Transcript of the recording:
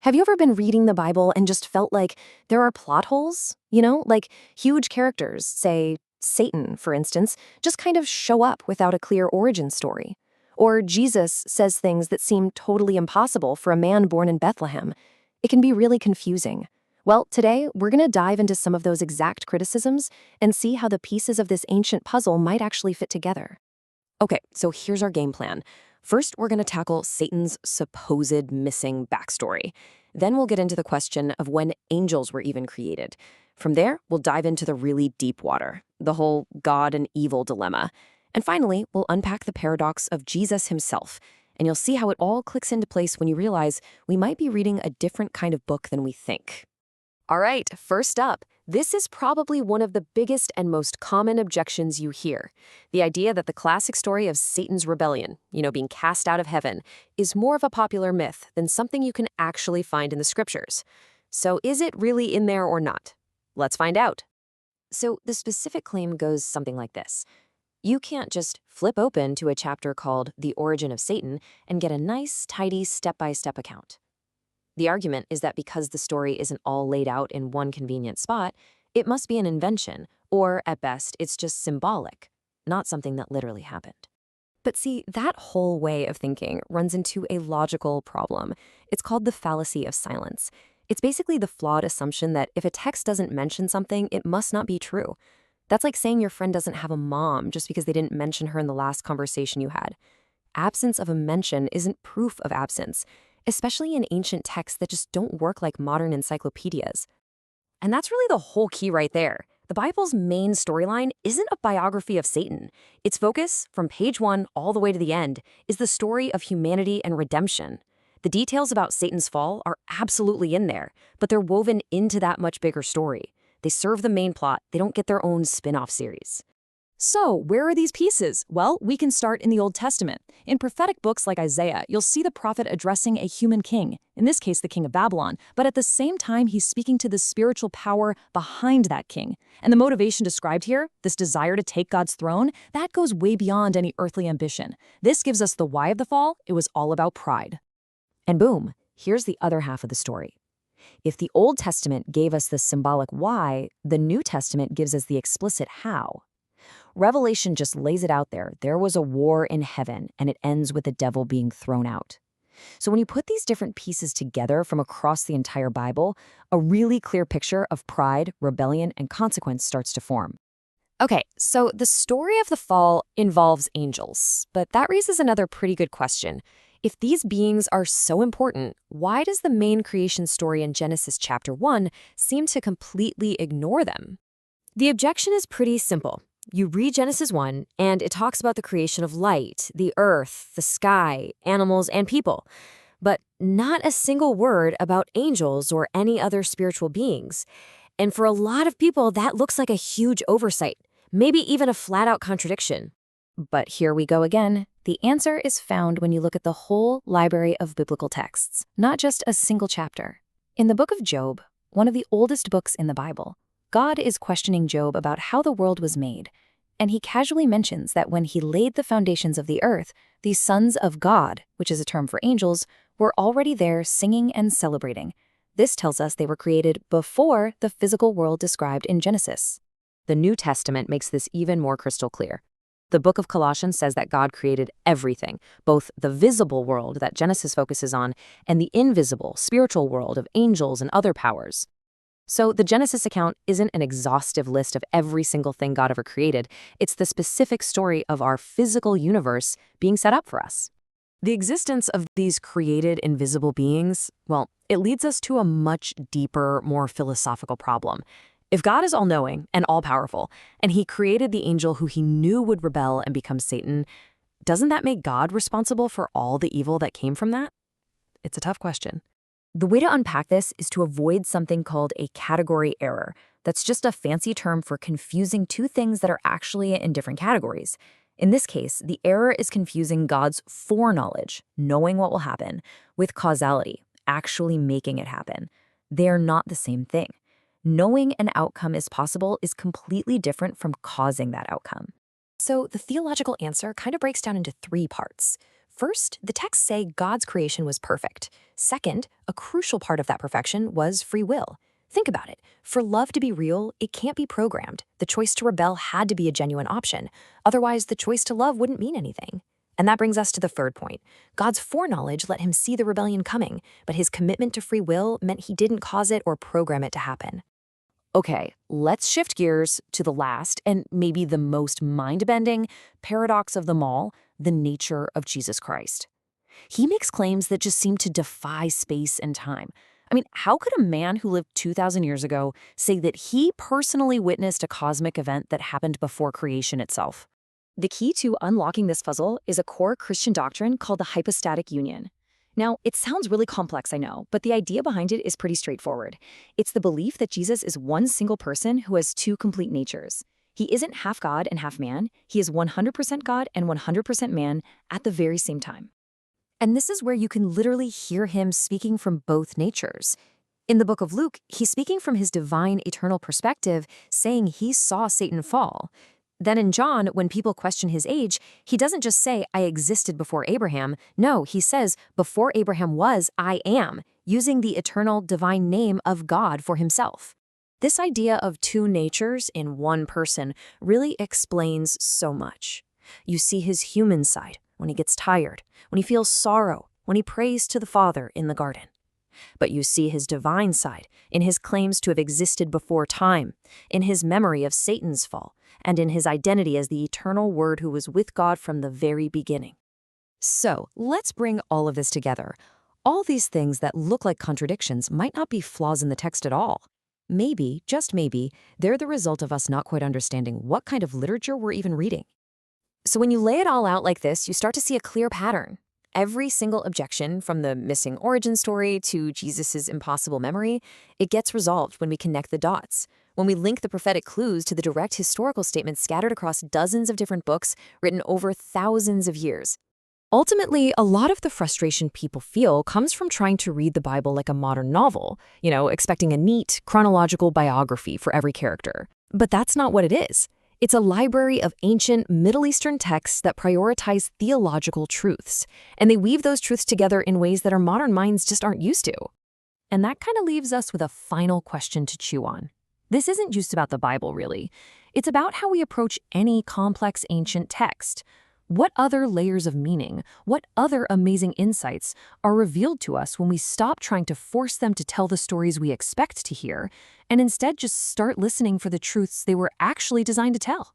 Have you ever been reading the Bible and just felt like there are plot holes? Like huge characters, say Satan, for instance, just kind of show up without a clear origin story. Or Jesus says things that seem totally impossible for a man born in Bethlehem. It can be really confusing. Well, today, we're going to dive into some of those exact criticisms and see how the pieces of this ancient puzzle might actually fit together. Okay, so here's our game plan. First, we're going to tackle Satan's supposed missing backstory. Then we'll get into the question of when angels were even created. From there, we'll dive into the really deep water, the whole God and evil dilemma. And finally, we'll unpack the paradox of Jesus himself. And you'll see how it all clicks into place when you realize we might be reading a different kind of book than we think. All right, first up, this is probably one of the biggest and most common objections you hear. The idea that the classic story of Satan's rebellion, being cast out of heaven, is more of a popular myth than something you can actually find in the scriptures. So is it really in there or not? Let's find out. So the specific claim goes something like this. You can't just flip open to a chapter called The Origin of Satan and get a nice, tidy, step-by-step account. The argument is that because the story isn't all laid out in one convenient spot, it must be an invention, or at best, it's just symbolic, not something that literally happened. But see, that whole way of thinking runs into a logical problem. It's called the fallacy of silence. It's basically the flawed assumption that if a text doesn't mention something, it must not be true. That's like saying your friend doesn't have a mom just because they didn't mention her in the last conversation you had. Absence of a mention isn't proof of absence, especially in ancient texts that just don't work like modern encyclopedias. And that's really the whole key right there. The Bible's main storyline isn't a biography of Satan. Its focus, from page 1 all the way to the end, is the story of humanity and redemption. The details about Satan's fall are absolutely in there, but they're woven into that much bigger story. They serve the main plot, they don't get their own spin-off series. So, where are these pieces? Well, we can start in the Old Testament. In prophetic books like Isaiah, you'll see the prophet addressing a human king, in this case the king of Babylon, but at the same time he's speaking to the spiritual power behind that king. And the motivation described here, this desire to take God's throne, that goes way beyond any earthly ambition. This gives us the why of the fall. It was all about pride. And boom, here's the other half of the story. If the Old Testament gave us the symbolic why, the New Testament gives us the explicit how. Revelation just lays it out there. There was a war in heaven, and it ends with the devil being thrown out. So when you put these different pieces together from across the entire Bible, a really clear picture of pride, rebellion, and consequence starts to form. Okay, so the story of the fall involves angels, but that raises another pretty good question. If these beings are so important, why does the main creation story in Genesis chapter 1 seem to completely ignore them? The objection is pretty simple. You read Genesis 1, and it talks about the creation of light, the earth, the sky, animals, and people, but not a single word about angels or any other spiritual beings. And for a lot of people, that looks like a huge oversight, maybe even a flat-out contradiction. But here we go again. The answer is found when you look at the whole library of biblical texts, not just a single chapter. In the book of Job, one of the oldest books in the Bible, God is questioning Job about how the world was made, and he casually mentions that when he laid the foundations of the earth, the sons of God, which is a term for angels, were already there singing and celebrating. This tells us they were created before the physical world described in Genesis. The New Testament makes this even more crystal clear. The book of Colossians says that God created everything, both the visible world that Genesis focuses on and the invisible, spiritual world of angels and other powers. So the Genesis account isn't an exhaustive list of every single thing God ever created. It's the specific story of our physical universe being set up for us. The existence of these created invisible beings, well, it leads us to a much deeper, more philosophical problem. If God is all-knowing and all-powerful, and he created the angel who he knew would rebel and become Satan, doesn't that make God responsible for all the evil that came from that? It's a tough question. The way to unpack this is to avoid something called a category error. That's just a fancy term for confusing two things that are actually in different categories. In this case, the error is confusing God's foreknowledge, knowing what will happen, with causality, actually making it happen. They are not the same thing. Knowing an outcome is possible is completely different from causing that outcome. So the theological answer kind of breaks down into three parts. First, the texts say God's creation was perfect. Second, a crucial part of that perfection was free will. Think about it. For love to be real, it can't be programmed. The choice to rebel had to be a genuine option. Otherwise, the choice to love wouldn't mean anything. And that brings us to the third point. God's foreknowledge let him see the rebellion coming, but his commitment to free will meant he didn't cause it or program it to happen. Okay, let's shift gears to the last and maybe the most mind-bending paradox of them all, the nature of Jesus Christ. He makes claims that just seem to defy space and time. I mean, how could a man who lived 2,000 years ago say that he personally witnessed a cosmic event that happened before creation itself? The key to unlocking this puzzle is a core Christian doctrine called the hypostatic union. Now, it sounds really complex, I know, but the idea behind it is pretty straightforward. It's the belief that Jesus is one single person who has two complete natures. He isn't half God and half man. He is 100% God and 100% man at the very same time. And this is where you can literally hear him speaking from both natures. In the book of Luke, he's speaking from his divine eternal perspective, saying he saw Satan fall. Then in John, when people question his age, he doesn't just say, I existed before Abraham. No, he says, before Abraham was, I am, using the eternal divine name of God for himself. This idea of two natures in one person really explains so much. You see his human side when he gets tired, when he feels sorrow, when he prays to the Father in the garden. But you see his divine side in his claims to have existed before time, in his memory of Satan's fall, and in his identity as the eternal Word who was with God from the very beginning. So, let's bring all of this together. All these things that look like contradictions might not be flaws in the text at all. Maybe, just maybe, they're the result of us not quite understanding what kind of literature we're even reading. So when you lay it all out like this, you start to see a clear pattern. Every single objection, from the missing origin story to Jesus's impossible memory, it gets resolved when we connect the dots. When we link the prophetic clues to the direct historical statements scattered across dozens of different books written over thousands of years. Ultimately, a lot of the frustration people feel comes from trying to read the Bible like a modern novel, expecting a neat, chronological biography for every character. But that's not what it is. It's a library of ancient Middle Eastern texts that prioritize theological truths, and they weave those truths together in ways that our modern minds just aren't used to. And that kind of leaves us with a final question to chew on. This isn't just about the Bible, really. It's about how we approach any complex ancient text. What other layers of meaning, what other amazing insights are revealed to us when we stop trying to force them to tell the stories we expect to hear, and instead just start listening for the truths they were actually designed to tell?